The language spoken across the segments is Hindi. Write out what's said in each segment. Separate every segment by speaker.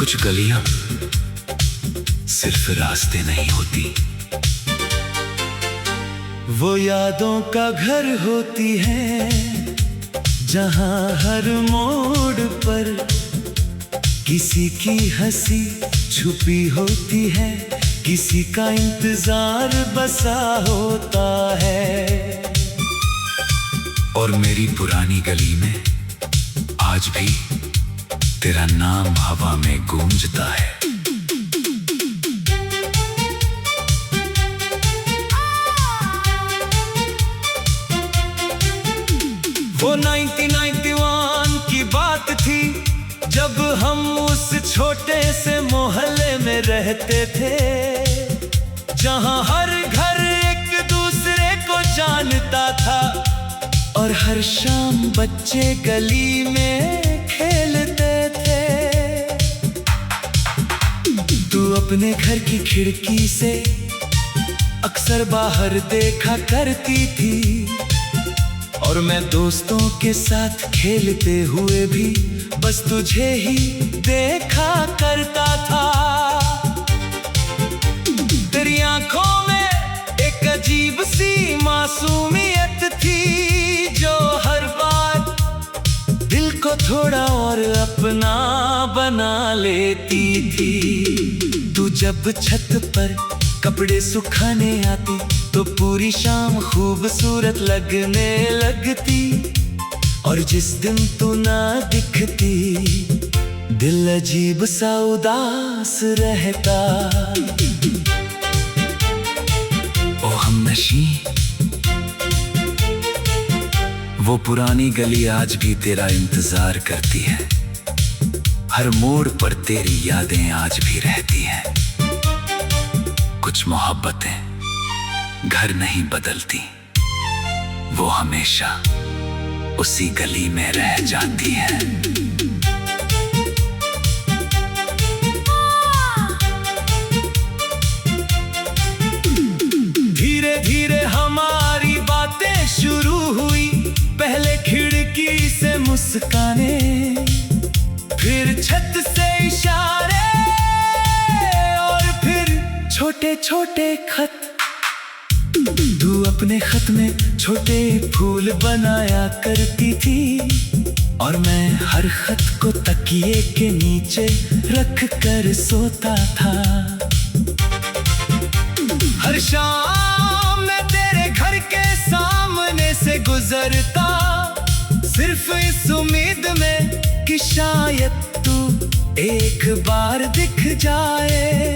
Speaker 1: कुछ गलियां सिर्फ रास्ते नहीं होती,
Speaker 2: वो यादों का घर होती है, जहां हर मोड़ पर किसी की हंसी छुपी होती है, किसी का इंतजार बसा होता है।
Speaker 1: और मेरी पुरानी गली में आज भी तेरा नाम हवा में गूंजता है।
Speaker 2: वो 1991 की बात थी, जब हम उस छोटे से मोहल्ले में रहते थे, जहां हर घर एक दूसरे को जानता था और हर शाम बच्चे गली में खेलते थे। तू अपने घर की खिड़की से अक्सर बाहर देखा करती थी, और मैं दोस्तों के साथ खेलते हुए भी बस तुझे ही देखा करता था। तेरी आंखों में एक अजीब सी मासूमियत थी, जो हर बार दिल को थोड़ा और अपना बना लेती थी। तू जब छत पर कपड़े सुखाने आती तो पूरी शाम खूबसूरत लगने लगती, और जिस दिन तू ना दिखती दिल अजीब सा उदास रहता।
Speaker 1: ओ हमनशी, वो पुरानी गली आज भी तेरा इंतजार करती है, हर मोड़ पर तेरी यादें आज भी रहती हैं। कुछ मोहब्बतें घर नहीं बदलती, वो हमेशा उसी गली में रह जाती हैं।
Speaker 2: धीरे धीरे हमारी बातें शुरू हुई, पहले खिड़की से मुस्काने, फिर छत से इशारे, और फिर छोटे छोटे खत। तू अपने खत में छोटे फूल बनाया करती थी, और मैं हर खत को तकिए के नीचे रख कर सोता था। हर शाम मैं तेरे घर के सामने से गुजरता, सिर्फ इस उम्मीद में कि शायद तू एक बार दिख जाए।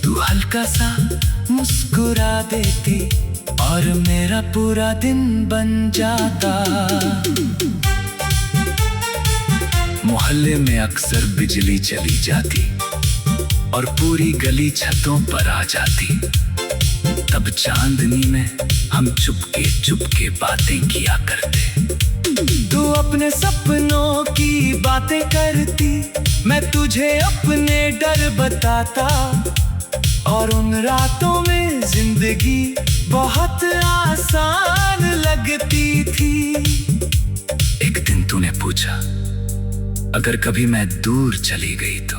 Speaker 2: तू हल्का सा मुस्कुरा देती और मेरा पूरा दिन बन जाता।
Speaker 1: मोहल्ले में अक्सर बिजली चली जाती और पूरी गली छतों पर आ जाती, तब चांदनी में हम चुपके चुपके बातें किया करते।
Speaker 2: तू अपने सपनों की बातें करती, मैं तुझे अपने डर बताता, और उन रातों में जिंदगी बहुत आसान लगती थी।
Speaker 1: एक दिन तूने पूछा, अगर कभी मैं दूर चली गई तो?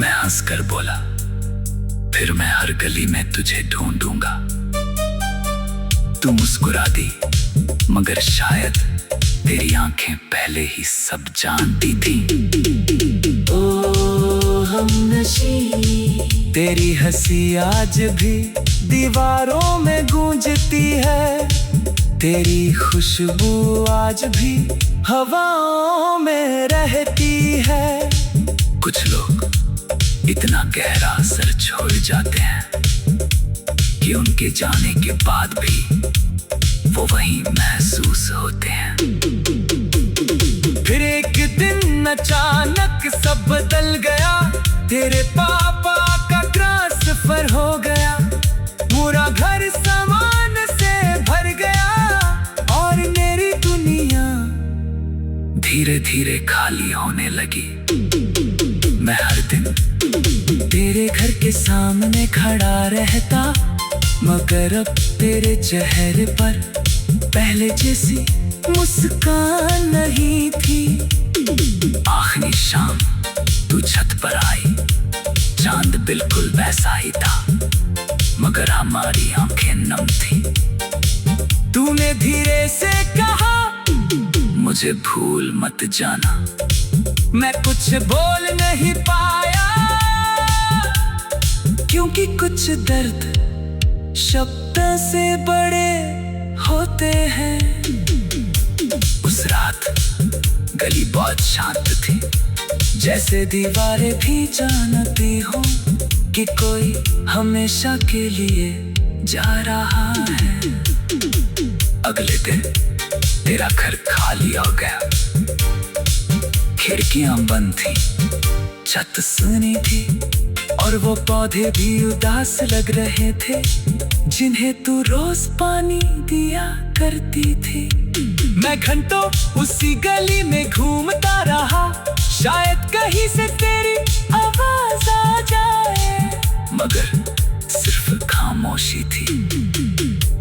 Speaker 1: मैं हंसकर बोला, फिर मैं हर गली में तुझे ढूंढूंगा। तू मुस्कुरा दी, मगर शायद तेरी आंखें पहले ही सब जानती थी।
Speaker 2: ओ हमनशी, तेरी हंसी आज भी दीवारों में गूंजती है, तेरी खुशबू आज भी हवाओं में रहती है।
Speaker 1: कुछ लोग इतना गहरा असर छोड़ जाते हैं कि उनके जाने के बाद भी वो वहीं महसूस होते हैं।
Speaker 2: फिर एक दिन अचानक सब बदल गया, तेरे पापा का ट्रांसफर हो गया, पूरा घर सामान से भर गया, और मेरी दुनिया
Speaker 1: धीरे धीरे खाली होने लगी। मैं हर दिन
Speaker 2: तेरे घर के सामने खड़ा रहता, मगर अब तेरे चेहरे पर पहले जैसी मुस्कान नहीं थी।
Speaker 1: आखिरी शाम तू छत पर आई, चांद बिल्कुल वैसा ही था, मगर हमारी आंखें नम थी।
Speaker 2: तूने धीरे से कहा,
Speaker 1: मुझे भूल मत जाना।
Speaker 2: मैं कुछ बोल नहीं पाया, क्योंकि कुछ दर्द शब्द से बड़े होते हैं।
Speaker 1: उस रात गली बहुत शांत थी,
Speaker 2: जैसे दीवारें भी जानती हो कि कोई हमेशा के लिए जा रहा है।
Speaker 1: अगले दिन तेरा घर खाली हो गया, खिड़कियां बंद थी,
Speaker 2: छत सुनी थी, और वो पौधे भी उदास लग रहे थे जिन्हें तू रोज पानी दिया करती थी। मैं घंटों उसी गली में घूमता रहा, शायद कहीं से तेरी आवाज आ जाए,
Speaker 1: मगर सिर्फ खामोशी थी।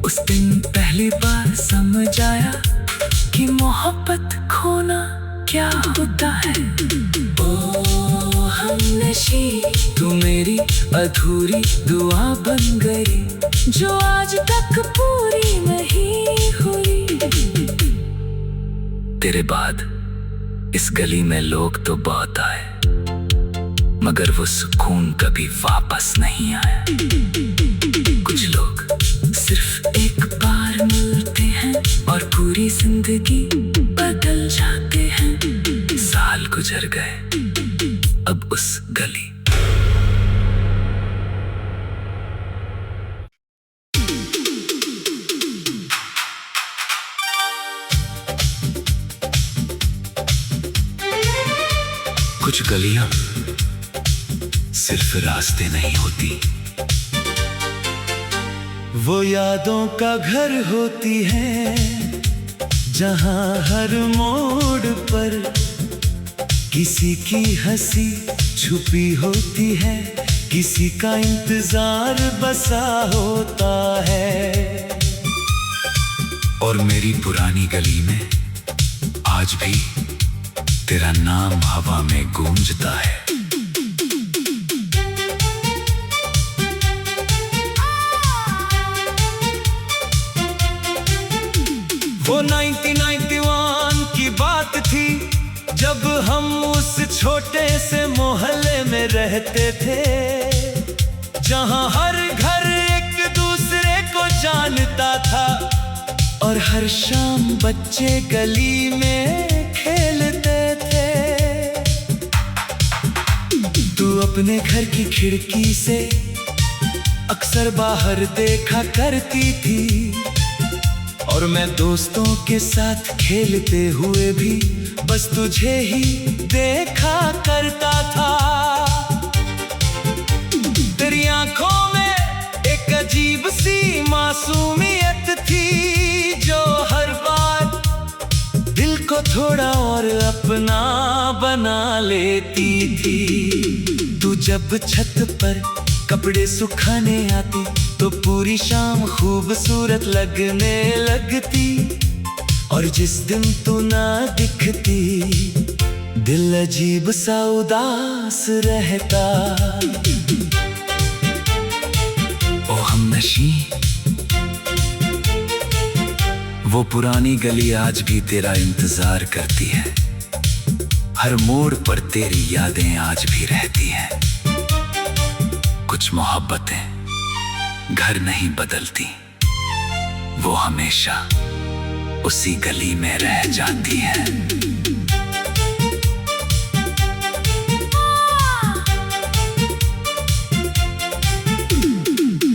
Speaker 2: उस दिन पहली बार समझ आया कि मोहब्बत खोना क्या होता है। ओ हमनशी, तू मेरी अधूरी दुआ बन गई, जो आज तक पूरी नहीं हुई।
Speaker 1: तेरे बाद इस गली में लोग तो बहुत आए, मगर वो सुकून कभी वापस नहीं आया।
Speaker 2: कुछ लोग सिर्फ एक बार मिलते हैं और पूरी जिंदगी बदल जाते हैं।
Speaker 1: साल गुजर गए, अब उस गली कुछ गलियां सिर्फ रास्ते नहीं होती,
Speaker 2: वो यादों का घर होती है, जहां हर मोड़ पर किसी की हंसी छुपी होती है, किसी का इंतजार बसा होता है।
Speaker 1: और मेरी पुरानी गली में आज भी तेरा नाम हवा में गूंजता है।
Speaker 2: वो 1991 की बात थी, जब हम उस छोटे से मोहल्ले में रहते थे, जहां हर घर एक दूसरे को जानता था, और हर शाम बच्चे गली में खेलते थे। तू अपने घर की खिड़की से अक्सर बाहर देखा करती थी, और मैं दोस्तों के साथ खेलते हुए भी बस तुझे ही देखा करता था। तेरी आंखों में एक अजीब सी मासूमियत थी, जो हर बार दिल को थोड़ा और अपना बना लेती थी। तू जब छत पर कपड़े सुखाने आती तो पूरी शाम खूबसूरत लगने लगती, और जिस दिन तू ना दिखती दिल अजीब सा उदास रहता।
Speaker 1: ओ हमनशी, वो पुरानी गली आज भी तेरा इंतजार करती है, हर मोड़ पर तेरी यादें आज भी रहती हैं। कुछ मोहब्बतें घर नहीं बदलती, वो हमेशा उसी गली में रह जाती हैं।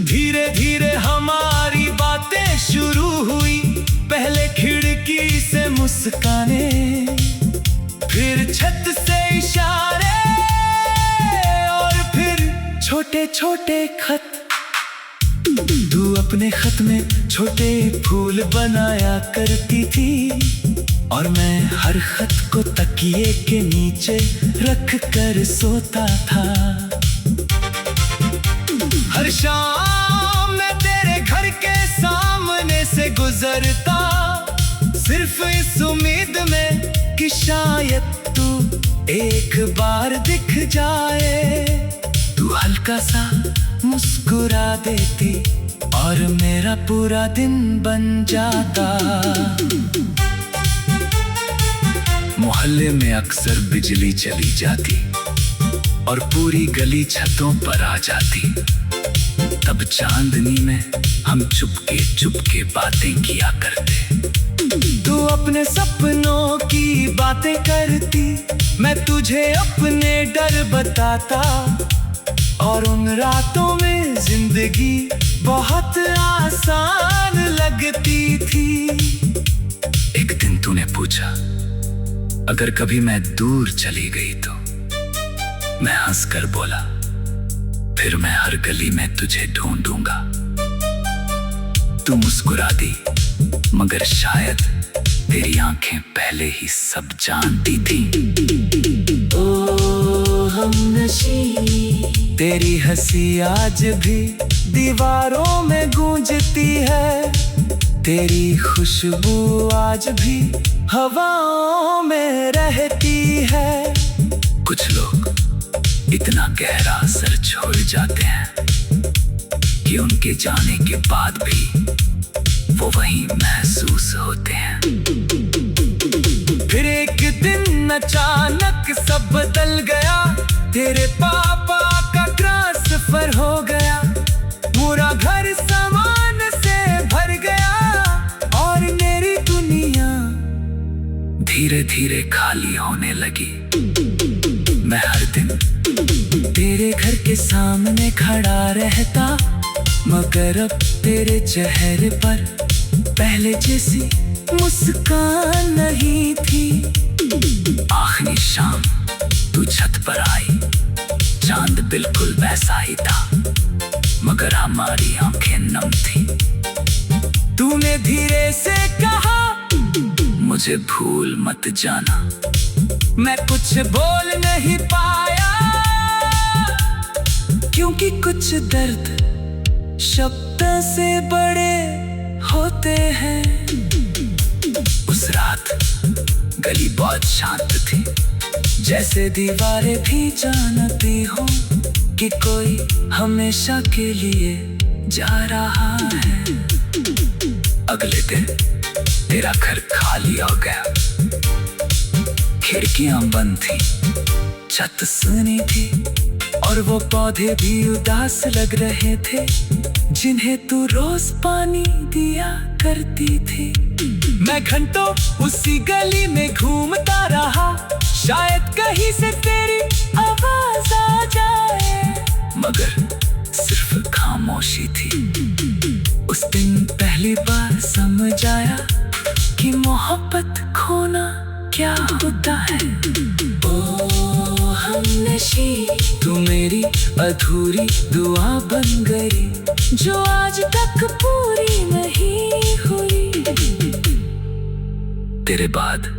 Speaker 2: धीरे धीरे हमारी बातें शुरू हुई, पहले खिड़की से मुस्काने, फिर छत से इशारे, और फिर छोटे छोटे खत। तू अपने खत में छोटे फूल बनाया करती थी, और मैं हर खत को तकिए के नीचे रख कर सोता था। हर शाम मैं तेरे घर के सामने से गुजरता, सिर्फ इस उम्मीद में कि शायद तू एक बार दिख जाए, तू हल्का सा मुस्कुरा देती और मेरा पूरा दिन बन जाता। मोहल्ले में अक्सर बिजली चली जाती और पूरी गली छतों पर आ जाती। तब चांदनी में हम चुपके चुपके बातें किया करते। तू अपने सपनों की बातें करती, मैं तुझे अपने डर बताता। और उन रातों में जिंदगी बहुत आसान लगती थी।
Speaker 1: एक दिन तूने पूछा, अगर कभी मैं दूर चली गई तो? मैं हंसकर बोला, फिर मैं हर गली में तुझे ढूंढूंगा। तू मुस्कुरा दी, मगर शायद तेरी आंखें पहले ही सब जानती थी।
Speaker 2: ओ हमनशी, तेरी हंसी आज भी दीवारों में गूंजती है। तेरी खुशबू आज भी हवाओं में रहती है।
Speaker 1: कुछ लोग इतना गहरा असर छोड़ जाते हैं कि उनके जाने के बाद भी वो वहीं महसूस होते हैं।
Speaker 2: फिर एक दिन अचानक सब बदल गया। तेरे पापा का ट्रांसफर हो गया। पूरा घर सामान से भर गया और मेरी दुनिया
Speaker 1: धीरे धीरे खाली होने लगी। मैं हर दिन
Speaker 2: तेरे घर के सामने खड़ा रहता, मगर अब तेरे चेहरे पर पहले जैसी मुस्कान नहीं थी।
Speaker 1: आखिरी शाम तू छत पर आई, चांद बिल्कुल वैसा ही था, मगर हमारी आंखें नम थी।
Speaker 2: तूने धीरे से कहा,
Speaker 1: मुझे भूल मत जाना।
Speaker 2: मैं कुछ बोल नहीं पाया, क्योंकि कुछ दर्द शब्द से बड़े होते हैं।
Speaker 1: उस रात गली बहुत शांत थी,
Speaker 2: जैसे दीवारें भी जानती हो कि कोई हमेशा के लिए जा रहा है।
Speaker 1: अगले दिन तेरा घर खाली हो गया। खिड़कियां बंद थी,
Speaker 2: छत सुनी थी और वो पौधे भी उदास लग रहे थे, जिन्हें तू रोज पानी दिया करती थी। मैं घंटों उसी गली में घूमता रहा, शायद कहीं से तेरी आवाज आ जाए,
Speaker 1: मगर सिर्फ खामोशी थी।
Speaker 2: उस दिन पहली बार समझ आया कि मोहब्बत खोना क्या होता है। ओ हमनशी, तू मेरी अधूरी दुआ बन गई, जो आज तक पूरी नहीं हुई।
Speaker 1: तेरे बाद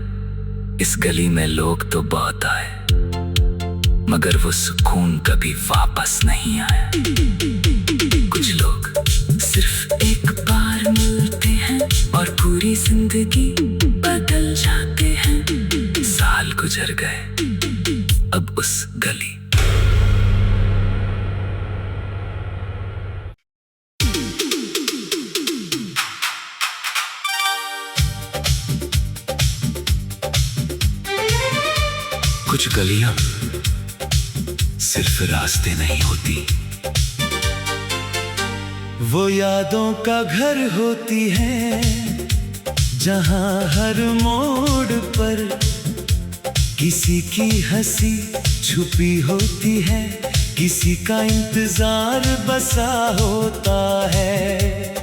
Speaker 1: इस गली में लोग तो बहुत आए, मगर वो सुकून कभी वापस नहीं आया। कुछ लोग सिर्फ एक बार मिलते हैं और पूरी जिंदगी बदल जाते हैं। साल गुजर गए, अब उस गली कुछ गलियां सिर्फ रास्ते नहीं होती,
Speaker 2: वो यादों का घर होती है, जहां हर मोड़ पर किसी की हंसी छुपी होती है, किसी का इंतजार बसा होता है।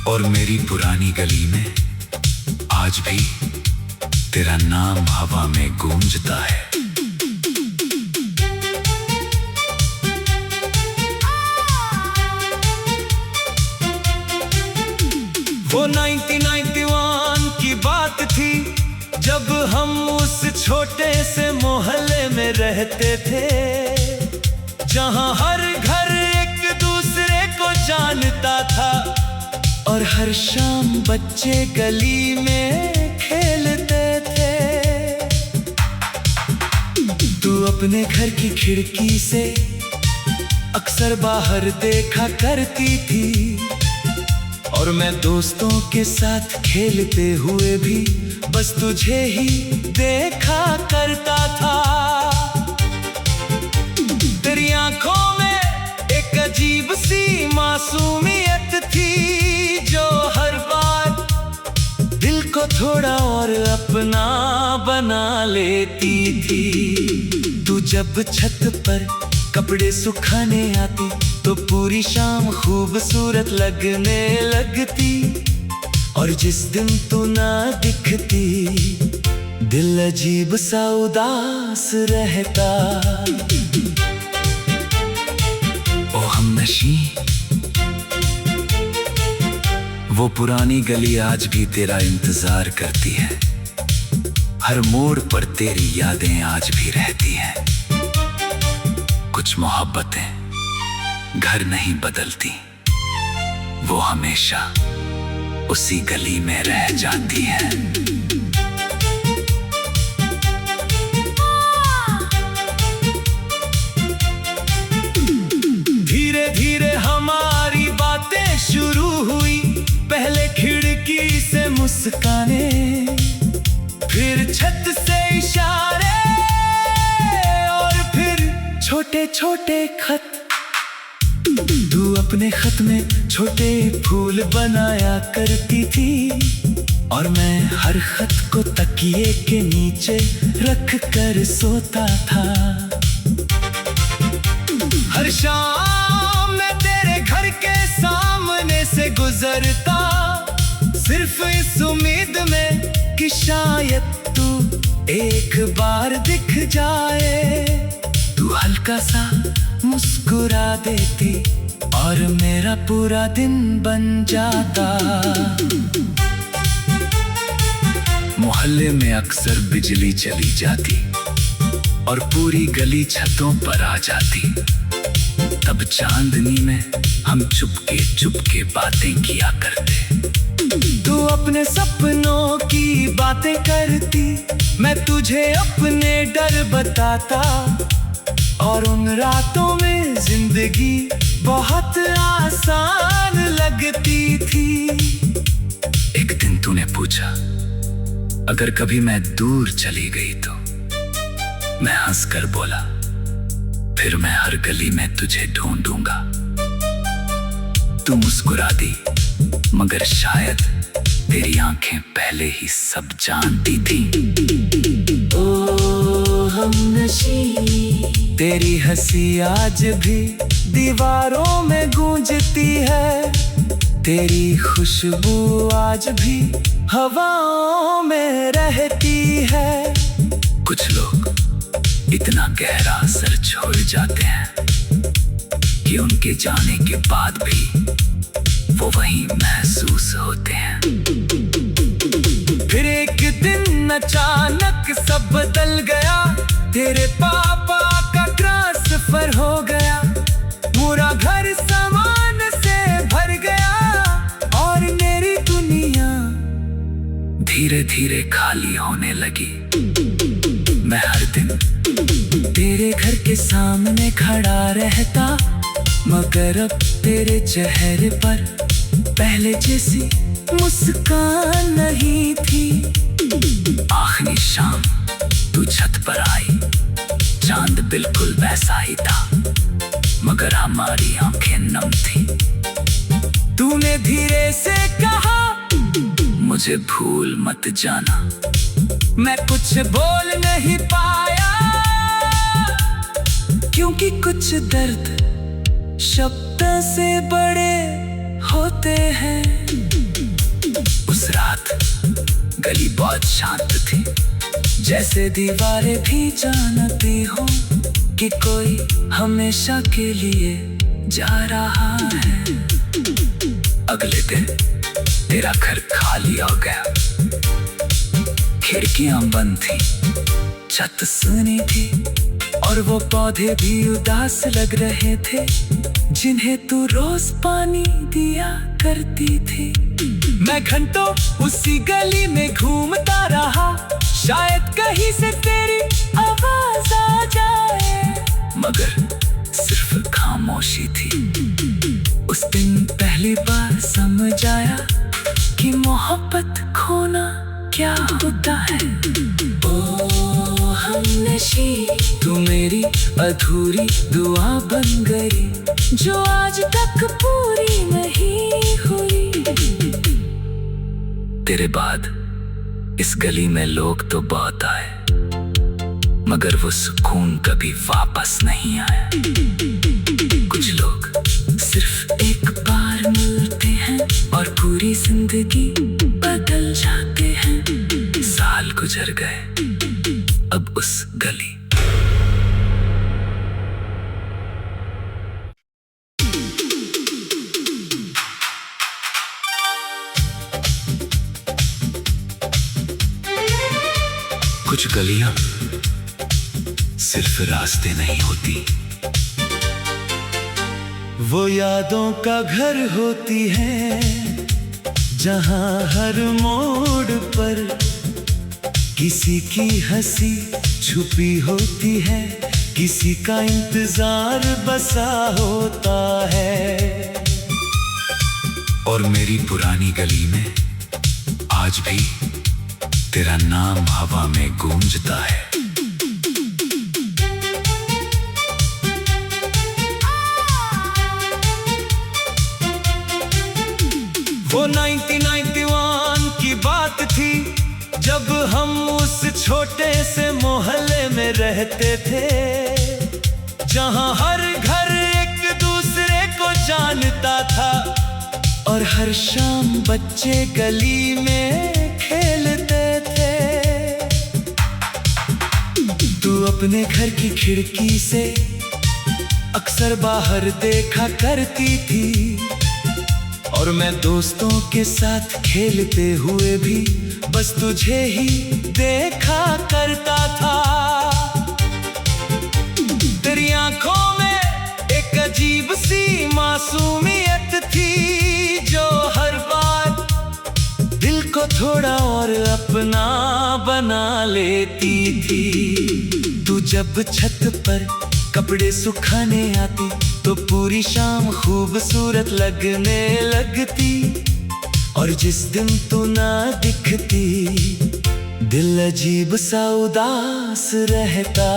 Speaker 1: और मेरी पुरानी गली में आज भी तेरा नाम हवा में गूंजता है।
Speaker 2: वो 1991 की बात थी, जब हम उस छोटे से मोहल्ले में रहते थे, जहां हर घर एक दूसरे को जानता था और हर शाम बच्चे गली में खेलते थे। अपने घर की खिड़की से अक्सर बाहर देखा करती थी, और मैं दोस्तों के साथ खेलते हुए भी बस तुझे ही देखा करता था। तेरी आंखों में एक अजीब सी मासूमियत थी, जो हर बार दिल को थोड़ा और अपना बना लेती थी। तू जब छत पर कपड़े सुखाने आती तो पूरी शाम खूबसूरत लगने लगती, और जिस दिन तू ना दिखती दिल अजीब सा उदास रहता। ओ हमनशी, वो पुरानी गली आज भी तेरा इंतजार करती है, हर मोड़ पर तेरी यादें आज भी रहती हैं। कुछ मोहब्बतें घर नहीं बदलती, वो हमेशा उसी गली में रह जाती हैं। धीरे धीरे हमारी बातें शुरू हुई, पहले खिड़की से मुस्काने, फिर छत से इशारे, और फिर छोटे छोटे खत। तू अपने खत में छोटे फूल बनाया करती थी, और मैं हर खत को तकिए के नीचे रख कर सोता था। हर शाम मैं तेरे घर के सामने से गुजरता, सिर्फ इस उम्मीद में कि शायद तू एक बार दिख जाए। तू हल्का सा मुस्कुरा देती और मेरा पूरा दिन बन जाता। मोहल्ले में अक्सर बिजली चली जाती और पूरी गली छतों पर आ जाती, तब चांदनी में हम चुपके बातें किया करते। तू अपने सपनों की बातें करती, मैं तुझे अपने डर बताता, और उन रातों में जिंदगी बहुत आसान लगती थी।
Speaker 1: एक दिन तूने पूछा, अगर कभी मैं दूर चली गई तो? मैं हंसकर बोला, फिर मैं हर गली में तुझे ढूंढूंगा। तू मुस्कुरा दी, मगर शायद तेरी आंखें पहले ही सब जानती थी।
Speaker 2: ओ हमनशी, तेरी हंसी आज भी दीवारों में गूंजती है, तेरी खुशबू आज भी हवाओं में रहती है।
Speaker 1: कुछ लोग इतना गहरा असर छोड़ जाते हैं कि उनके जाने के बाद भी वो वहीं महसूस होते हैं।
Speaker 2: फिर एक दिन अचानक सब बदल गया, तेरे पापा का ट्रांसफर हो गया, पूरा घर सामान से भर गया, और मेरी दुनिया
Speaker 1: धीरे धीरे खाली होने लगी। मैं हर दिन
Speaker 2: तेरे घर के सामने खड़ा रहता, मगर अब तेरे चेहरे पर पहले जैसी मुस्कान नहीं थी।
Speaker 1: आखिरी शाम तू छत पर आई, चांद बिल्कुल वैसा ही था, मगर हमारी आंखें नम थी।
Speaker 2: तूने धीरे से कहा,
Speaker 1: मुझे भूल मत जाना।
Speaker 2: मैं कुछ बोल नहीं पाया, क्योंकि कुछ दर्द शब्द से बड़े होते हैं।
Speaker 1: उस रात गली बहुत शांत थी,
Speaker 2: जैसे दीवारें भी जानती हो कि कोई हमेशा के लिए जा रहा है।
Speaker 1: अगले दिन तेरा घर खाली हो गया, खिड़कियां बंद थी,
Speaker 2: छत सुनी थी, और वो पौधे भी उदास लग रहे थे, जिन्हें तू रोज पानी दिया करती थी। मैं घंटों उसी गली में घूमता रहा, शायद कहीं से तेरी आवाज आवाज आ जाए,
Speaker 1: मगर सिर्फ खामोशी थी।
Speaker 2: उस दिन पहली बार समझ आया कि मोहब्बत खोना क्या होता है। ओ हमनशी, तू मेरी अधूरी दुआ बन गई, जो आज तक पूरी नहीं हुई।
Speaker 1: तेरे बाद इस गली में लोग तो बहुत आए, मगर वो सुकून कभी वापस नहीं आया। कुछ लोग सिर्फ एक बार मिलते हैं और पूरी जिंदगी बदल जाते हैं। साल गुजर गए, अब उस गली कुछ गलियां सिर्फ रास्ते नहीं होती,
Speaker 2: वो यादों का घर होती है, जहां हर मोड़ पर किसी की हंसी छुपी होती है, किसी का इंतजार बसा होता है।
Speaker 1: और मेरी पुरानी गली में आज भी तेरा नाम हवा में गूंजता है।
Speaker 2: वो 1991 की बात थी, जब हम उस छोटे से मोहल्ले में रहते थे, जहां हर घर एक दूसरे को जानता था और हर शाम बच्चे गली में खेलते थे। तू अपने घर की खिड़की से अक्सर बाहर देखा करती थी, और मैं दोस्तों के साथ खेलते हुए भी बस तुझे ही देखा करता था। तेरी आंखों में एक अजीब सी मासूमियत थी, जो हर बार दिल को थोड़ा और अपना बना लेती थी। तू जब छत पर कपड़े सुखाने आती तो पूरी शाम खूबसूरत लगने लगती, और जिस दिन तू ना दिखती दिल अजीब सा उदास रहता।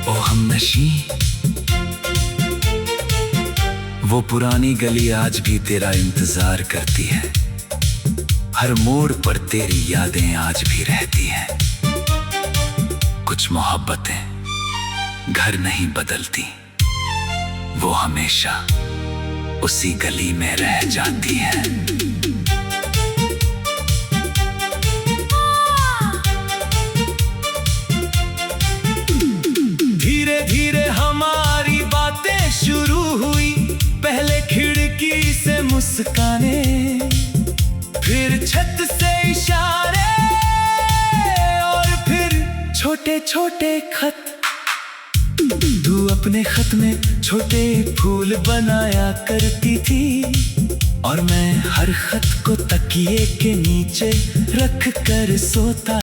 Speaker 1: ओ हमनशी, वो पुरानी गली आज भी तेरा इंतजार करती है, हर मोड़ पर तेरी यादें आज भी रहती हैं। कुछ मोहब्बतें घर नहीं बदलती, वो हमेशा उसी गली में रह जाती हैं।
Speaker 2: धीरे धीरे हमारी बातें शुरू हुई, पहले खिड़की से मुस्काने, फिर छत से इशारे, और फिर छोटे छोटे खत। तू अपने खत में छोटे फूल बनाया करती थी, और मैं हर खत को तकिए के नीचे रख कर सोता